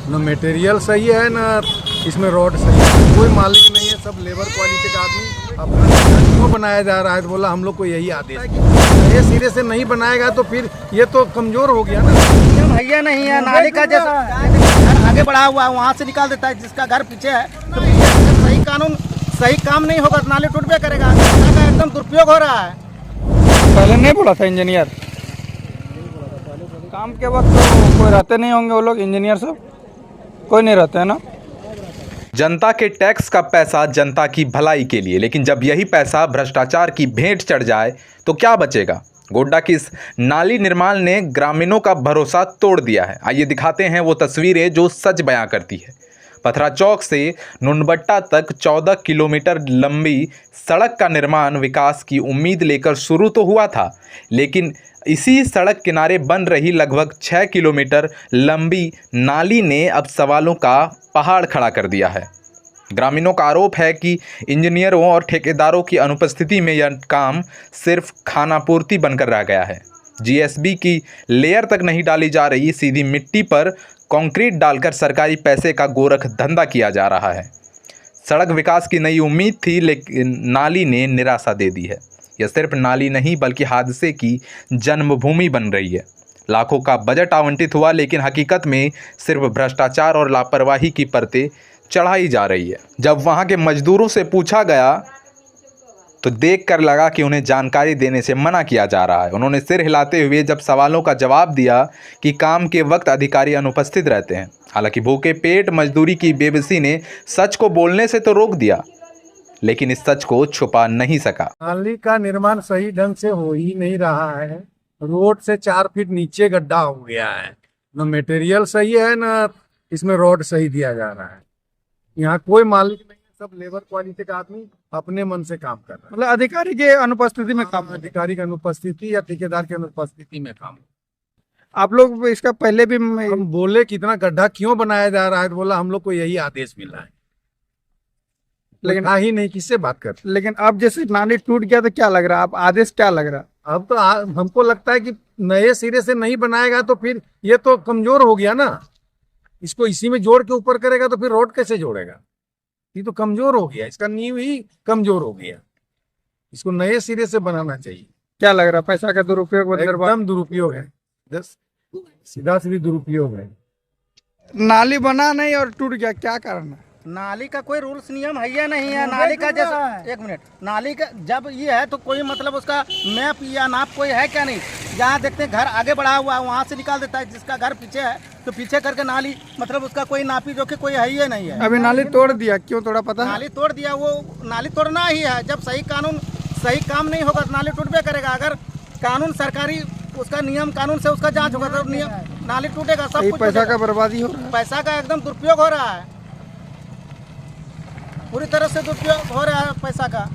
न मटेरियल सही है न इसमें रोड सही है। कोई मालिक नहीं है, सब लेबर क्वालिटी का आदमी अपना क्यों बनाया जा रहा है। तो बोला हम लोग को यही आदेश है कि ये सिरे से नहीं बनाएगा तो फिर ये तो कमजोर हो गया ना। भैया नहीं है, नाली का जैसा घर आगे बढ़ा हुआ है वहाँ से निकाल देता है, जिसका घर पीछे है तो सही कानून सही काम नहीं होगा तो नाली टूट करेगा। का एकदम दुरुपयोग हो रहा है। पहले नहीं बोला था इंजीनियर काम के वक्त तो कोई रहते नहीं होंगे वो लोग इंजीनियर सब कोई नहीं रहते है ना। जनता के टैक्स का पैसा जनता की भलाई के लिए, लेकिन जब यही पैसा भ्रष्टाचार की भेंट चढ़ जाए तो क्या बचेगा। गोड्डा की इस नाली निर्माण ने ग्रामीणों का भरोसा तोड़ दिया है। आइए दिखाते हैं वो तस्वीरें जो सच बयां करती है। पथरा चौक से नुनबट्टा तक 14 किलोमीटर लंबी सड़क का निर्माण विकास की उम्मीद लेकर शुरू तो हुआ था, लेकिन इसी सड़क किनारे बन रही लगभग 6 किलोमीटर लंबी नाली ने अब सवालों का पहाड़ खड़ा कर दिया है। ग्रामीणों का आरोप है कि इंजीनियरों और ठेकेदारों की अनुपस्थिति में यह काम सिर्फ खानापूर्ति बनकर रह गया है। जीएसबी की लेयर तक नहीं डाली जा रही, सीधी मिट्टी पर कंक्रीट डालकर सरकारी पैसे का गोरख धंधा किया जा रहा है। सड़क विकास की नई उम्मीद थी, लेकिन नाली ने निराशा दे दी है। यह सिर्फ नाली नहीं बल्कि हादसे की जन्मभूमि बन रही है। लाखों का बजट आवंटित हुआ, लेकिन हकीकत में सिर्फ भ्रष्टाचार और लापरवाही की परतें चढ़ाई जा रही है। जब वहां के मजदूरों से पूछा गया तो देखकर लगा कि उन्हें जानकारी देने से मना किया जा रहा है। उन्होंने सिर हिलाते हुए जब सवालों का जवाब दिया कि काम के वक्त अधिकारी अनुपस्थित रहते हैं। हालांकि भूखे पेट मजदूरी की बेबसी ने सच को बोलने से तो रोक दिया, लेकिन इस सच को छुपा नहीं सका। नाली का निर्माण सही ढंग से हो ही नहीं रहा है। रोड से 4 फीट नीचे गड्ढा हो गया है। न मटेरियल सही है न इसमें रोड सही दिया जा रहा है। यहाँ कोई मालिक नहीं है, सब लेबर क्वालिटी का आदमी अपने मन से काम कर रहा है। मतलब अधिकारी के अनुपस्थिति में काम। अधिकारी की अनुपस्थिति या ठेकेदार की अनुपस्थिति में काम। आप लोग इसका पहले भी हम बोले कितना गड्ढा क्यों बनाया जा रहा है, तो बोला हम लोग को यही आदेश मिला है, लेकिन ही नहीं किससे बात कर। लेकिन अब जैसे नाली टूट गया तो क्या लग रहा है, आप आदेश क्या लग रहा है? अब तो हमको लगता है कि नए सिरे से नहीं बनाएगा तो फिर ये तो कमजोर हो गया ना। इसको इसी में जोड़ के ऊपर करेगा तो फिर रोड कैसे जोड़ेगा। ये तो कमजोर हो गया, इसका नींव ही कमजोर हो गया। इसको नए सिरे से बनाना चाहिए। क्या लग रहा है पैसा का दुरुपयोग? एकदम दुरुपयोग है, सीधा सीधी दुरुपयोग है। नाली बना नहीं और टूट गया, क्या कारण है? नाली का कोई रूल्स नियम है या नहीं है। नाली का जैसा एक मिनट, नाली का जब ये है तो कोई मतलब उसका मैप या नाप कोई है क्या नहीं। जहाँ देखते हैं घर आगे बढ़ा हुआ है वहाँ से निकाल देता है, जिसका घर पीछे है तो पीछे करके नाली मतलब उसका कोई नापी जो कि कोई है ही नहीं है। अभी नाली तोड़ दिया, क्यों तोड़ा पता है? नाली तोड़ दिया, वो नाली तोड़ना ही है। जब सही काम नहीं होगा तो नाली टूट करेगा। अगर कानून सरकारी उसका नियम कानून से उसका जांच होगा तो नियम नाली टूटेगा। सब कुछ पैसा का बर्बादी हो रहा है। पैसा का एकदम दुरुपयोग हो रहा है, पूरी तरह से दुरुपयोग हो रहा है पैसा का।